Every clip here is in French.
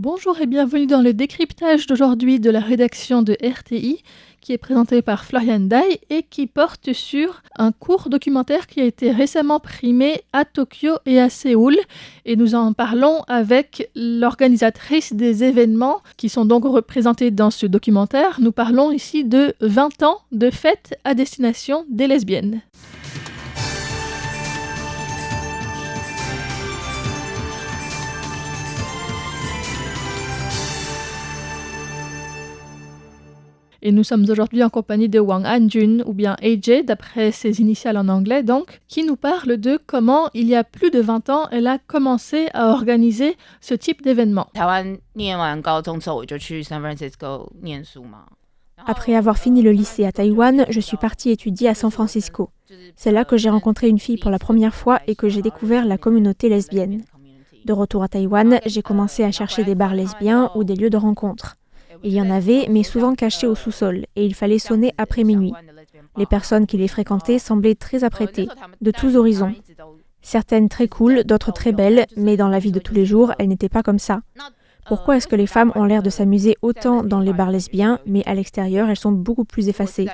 Bonjour et bienvenue dans le décryptage d'aujourd'hui de la rédaction de RTI qui est présenté par Florian Dai et qui porte sur un court documentaire qui a été récemment primé à Tokyo et à Séoul. Et nous en parlons avec l'organisatrice des événements qui sont donc représentés dans ce documentaire. Nous parlons ici de 20 ans de fêtes à destination des lesbiennes. Et nous sommes aujourd'hui en compagnie de Wang Anjun, ou bien AJ, d'après ses initiales en anglais donc, qui nous parle de comment, il y a plus de 20 ans, elle a commencé à organiser ce type d'événement. Après avoir fini le lycée à Taïwan, je suis partie étudier à San Francisco. C'est là que j'ai rencontré une fille pour la première fois et que j'ai découvert la communauté lesbienne. De retour à Taïwan, j'ai commencé à chercher des bars lesbiens ou des lieux de rencontre. Il y en avait, mais souvent cachés au sous-sol, et il fallait sonner après minuit. Les personnes qui les fréquentaient semblaient très apprêtées, de tous horizons. Certaines très cool, d'autres très belles, mais dans la vie de tous les jours, elles n'étaient pas comme ça. Pourquoi est-ce que les femmes ont l'air de s'amuser autant dans les bars lesbiens, mais à l'extérieur, elles sont beaucoup plus effacées?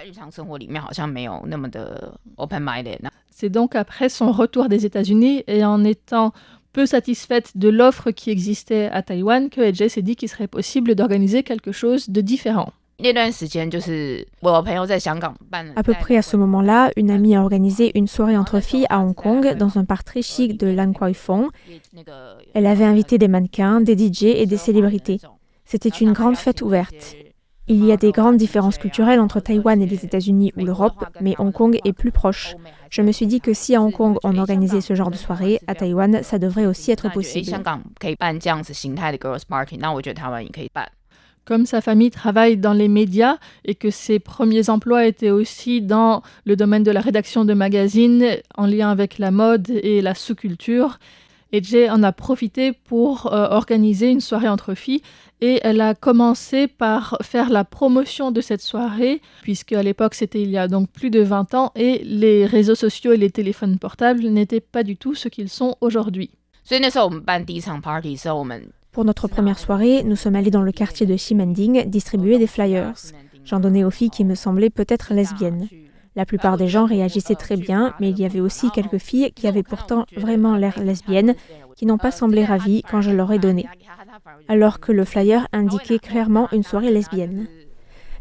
C'est donc après son retour des États-Unis et en étant peu satisfaite de l'offre qui existait à Taïwan que AJ s'est dit qu'il serait possible d'organiser quelque chose de différent. À peu près à ce moment-là, une amie a organisé une soirée entre filles à Hong Kong dans un bar très chic de Lan Kwai Fong. Elle avait invité des mannequins, des DJ et des célébrités. C'était une grande fête ouverte. Il y a des grandes différences culturelles entre Taïwan et les États-Unis ou l'Europe, mais Hong Kong est plus proche. Je me suis dit que si à Hong Kong on organisait ce genre de soirée, à Taïwan, ça devrait aussi être possible. Comme sa famille travaille dans les médias et que ses premiers emplois étaient aussi dans le domaine de la rédaction de magazines en lien avec la mode et la sous-culture, AJ en a profité pour organiser une soirée entre filles et elle a commencé par faire la promotion de cette soirée puisque à l'époque c'était il y a donc plus de 20 ans et les réseaux sociaux et les téléphones portables n'étaient pas du tout ce qu'ils sont aujourd'hui. Pour notre première soirée, nous sommes allés dans le quartier de Ximending distribuer des flyers. J'en donnais aux filles qui me semblaient peut-être lesbiennes. La plupart des gens réagissaient très bien, mais il y avait aussi quelques filles qui avaient pourtant vraiment l'air lesbiennes, qui n'ont pas semblé ravies quand je leur ai donné. Alors que le flyer indiquait clairement une soirée lesbienne.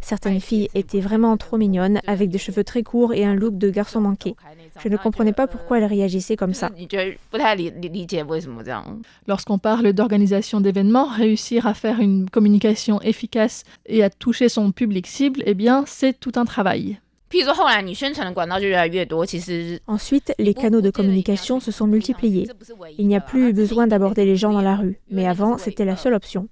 Certaines filles étaient vraiment trop mignonnes, avec des cheveux très courts et un look de garçon manqué. Je ne comprenais pas pourquoi elles réagissaient comme ça. Lorsqu'on parle d'organisation d'événements, réussir à faire une communication efficace et à toucher son public cible, eh bien, c'est tout un travail. Ensuite, les canaux de communication se sont multipliés. Il n'y a plus besoin d'aborder les gens dans la rue, mais avant, c'était la seule option.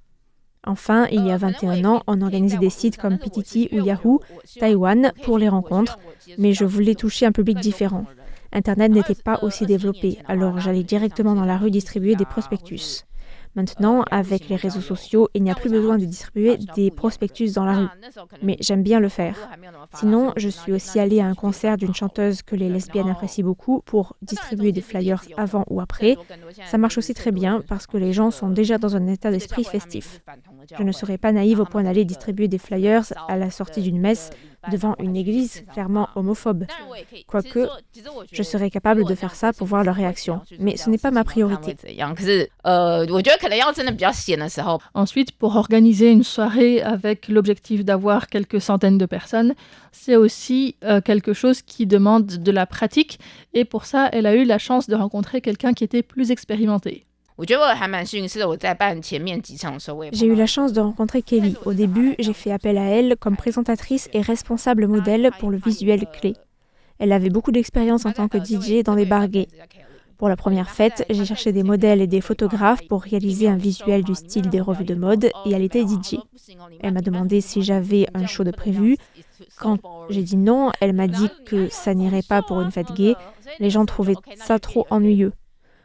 Enfin, il y a 21 ans, on organisait des sites comme PTT ou Yahoo, Taïwan, pour les rencontres, mais je voulais toucher un public différent. Internet n'était pas aussi développé, alors j'allais directement dans la rue distribuer des prospectus. Maintenant, avec les réseaux sociaux, il n'y a plus besoin de distribuer des prospectus dans la rue. Mais j'aime bien le faire. Sinon, je suis aussi allée à un concert d'une chanteuse que les lesbiennes apprécient beaucoup pour distribuer des flyers avant ou après. Ça marche aussi très bien parce que les gens sont déjà dans un état d'esprit festif. Je ne serais pas naïve au point d'aller distribuer des flyers à la sortie d'une messe devant une église clairement homophobe. Quoique, je serais capable de faire ça pour voir leur réaction. Mais ce n'est pas ma priorité. Ensuite, pour organiser une soirée avec l'objectif d'avoir quelques centaines de personnes, c'est aussi quelque chose qui demande de la pratique. Et pour ça, elle a eu la chance de rencontrer quelqu'un qui était plus expérimenté. J'ai eu la chance de rencontrer Kelly. Au début, j'ai fait appel à elle comme présentatrice et responsable modèle pour le visuel clé. Elle avait beaucoup d'expérience en tant que DJ dans des bars gays. Pour la première fête, j'ai cherché des modèles et des photographes pour réaliser un visuel du style des revues de mode et elle était DJ. Elle m'a demandé si j'avais un show de prévu. Quand j'ai dit non, elle m'a dit que ça n'irait pas pour une fête gay. Les gens trouvaient ça trop ennuyeux.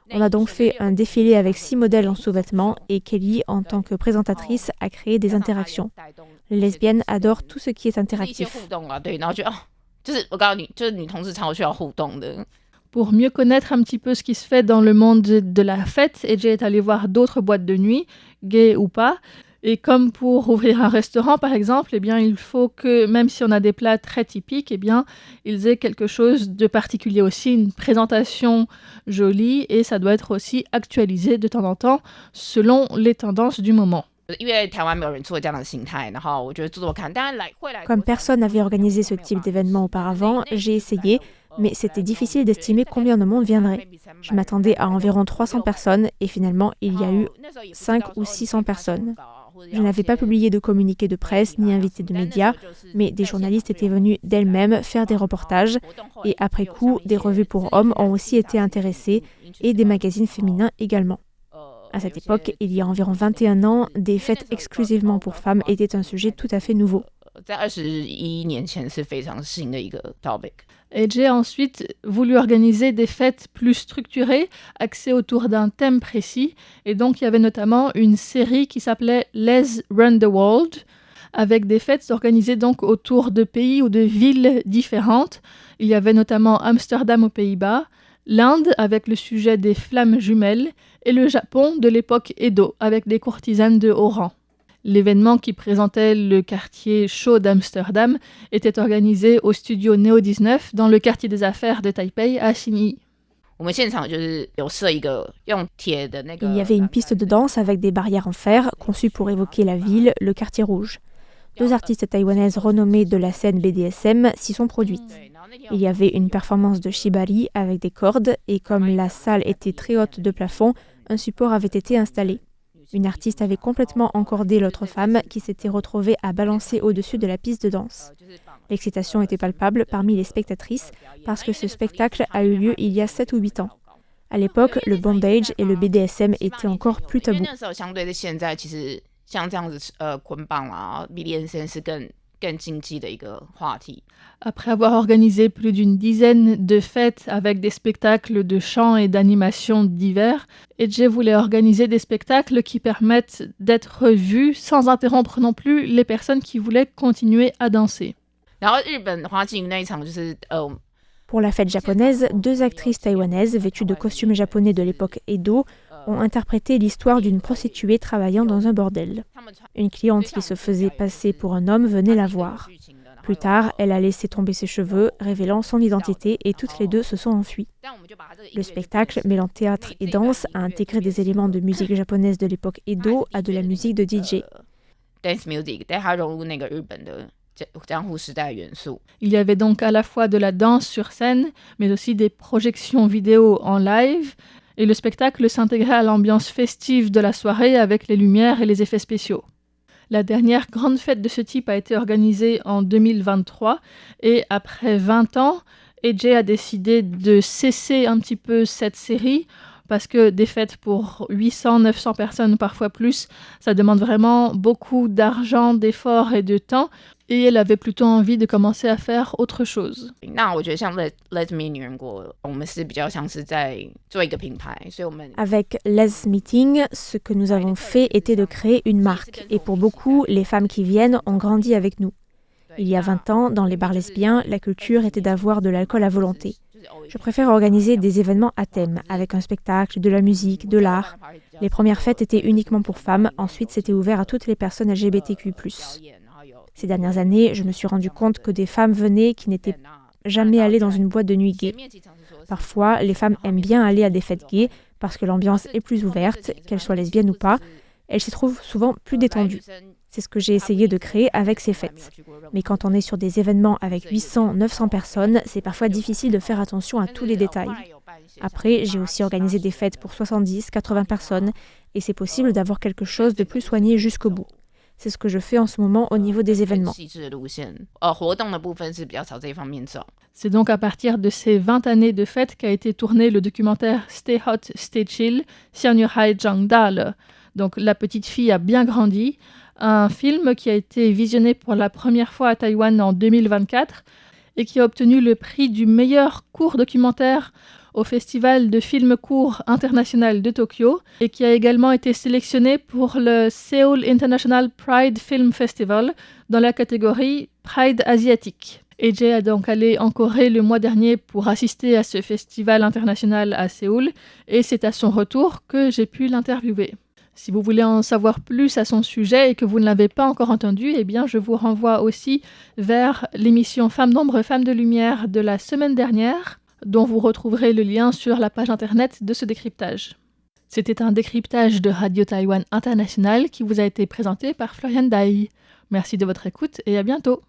On a donc fait un défilé avec 6 modèles en sous-vêtements et Kelly, en tant que présentatrice, a créé des interactions. Les lesbiennes adorent tout ce qui est interactif. Pour mieux connaître un petit peu ce qui se fait dans le monde de la fête, AJ est allé voir d'autres boîtes de nuit, gays ou pas. Et comme pour ouvrir un restaurant, par exemple, eh bien, il faut que, même si on a des plats très typiques, eh bien, ils aient quelque chose de particulier aussi, une présentation jolie, et ça doit être aussi actualisé de temps en temps selon les tendances du moment. Comme personne n'avait organisé ce type d'événement auparavant, j'ai essayé, mais c'était difficile d'estimer combien de monde viendrait. Je m'attendais à environ 300 personnes et finalement, il y a eu 5 ou 600 personnes. Je n'avais pas publié de communiqué de presse ni invité de médias, mais des journalistes étaient venus d'elles-mêmes faire des reportages et après coup, des revues pour hommes ont aussi été intéressées et des magazines féminins également. À cette époque, il y a environ 21 ans, des fêtes exclusivement pour femmes étaient un sujet tout à fait nouveau. AJ a ensuite voulu organiser des fêtes plus structurées, axées autour d'un thème précis. Et donc, il y avait notamment une série qui s'appelait Let's Run the World, avec des fêtes organisées donc autour de pays ou de villes différentes. Il y avait notamment Amsterdam aux Pays-Bas, l'Inde avec le sujet des flammes jumelles et le Japon de l'époque Edo avec des courtisanes de haut rang. L'événement qui présentait le quartier chaud d'Amsterdam était organisé au studio Neo 19 dans le quartier des affaires de Taipei à Xinyi. Il y avait une piste de danse avec des barrières en fer conçues pour évoquer la ville, le quartier rouge. 2 artistes taïwanaises renommées de la scène BDSM s'y sont produites. Il y avait une performance de shibari avec des cordes et comme la salle était très haute de plafond, un support avait été installé. Une artiste avait complètement encordé l'autre femme qui s'était retrouvée à balancer au-dessus de la piste de danse. L'excitation était palpable parmi les spectatrices parce que ce spectacle a eu lieu il y a 7 ou 8 ans. À l'époque, le bondage et le BDSM étaient encore plus tabous. Après avoir organisé plus d'une dizaine de fêtes avec des spectacles de chant et d'animation divers, AJ voulait organiser des spectacles qui permettent d'être vus sans interrompre non plus les personnes qui voulaient continuer à danser. Pour la fête japonaise, 2 actrices taïwanaises vêtues de costumes japonais de l'époque Edo ont interprété l'histoire d'une prostituée travaillant dans un bordel. Une cliente qui se faisait passer pour un homme venait la voir. Plus tard, elle a laissé tomber ses cheveux, révélant son identité et toutes les 2 se sont enfuies. Le spectacle, mêlant théâtre et danse, a intégré des éléments de musique japonaise de l'époque Edo à de la musique de DJ. Il y avait donc à la fois de la danse sur scène, mais aussi des projections vidéo en live, et le spectacle s'intégrait à l'ambiance festive de la soirée avec les lumières et les effets spéciaux. La dernière grande fête de ce type a été organisée en 2023 et après 20 ans, AJ a décidé de cesser un petit peu cette série parce que des fêtes pour 800, 900 personnes, parfois plus, ça demande vraiment beaucoup d'argent, d'efforts et de temps. Et elle avait plutôt envie de commencer à faire autre chose. Avec Les Meeting, ce que nous avons fait était de créer une marque. Et pour beaucoup, les femmes qui viennent ont grandi avec nous. Il y a 20 ans, dans les bars lesbiens, la culture était d'avoir de l'alcool à volonté. Je préfère organiser des événements à thème, avec un spectacle, de la musique, de l'art. Les premières fêtes étaient uniquement pour femmes, ensuite c'était ouvert à toutes les personnes LGBTQ+. Ces dernières années, je me suis rendu compte que des femmes venaient qui n'étaient jamais allées dans une boîte de nuit gay. Parfois, les femmes aiment bien aller à des fêtes gays parce que l'ambiance est plus ouverte, qu'elles soient lesbiennes ou pas. Elles s'y trouvent souvent plus détendues. C'est ce que j'ai essayé de créer avec ces fêtes. Mais quand on est sur des événements avec 800, 900 personnes, c'est parfois difficile de faire attention à tous les détails. Après, j'ai aussi organisé des fêtes pour 70, 80 personnes et c'est possible d'avoir quelque chose de plus soigné jusqu'au bout. C'est ce que je fais en ce moment au niveau des événements. C'est donc à partir de ces 20 années de fête qu'a été tourné le documentaire Stay Hot, Stay Chill, Xianyuhai Zhangda. Donc la petite fille a bien grandi. Un film qui a été visionné pour la première fois à Taïwan en 2024 et qui a obtenu le prix du meilleur court documentaire au Festival de films courts international de Tokyo et qui a également été sélectionné pour le Seoul International Pride Film Festival dans la catégorie Pride asiatique. AJ est donc allé en Corée le mois dernier pour assister à ce festival international à Séoul et c'est à son retour que j'ai pu l'interviewer. Si vous voulez en savoir plus à son sujet et que vous ne l'avez pas encore entendu, eh bien je vous renvoie aussi vers l'émission Femmes d'ombre, Femmes de lumière de la semaine dernière, dont vous retrouverez le lien sur la page internet de ce décryptage. C'était un décryptage de Radio Taïwan International qui vous a été présenté par Florian Dai. Merci de votre écoute et à bientôt.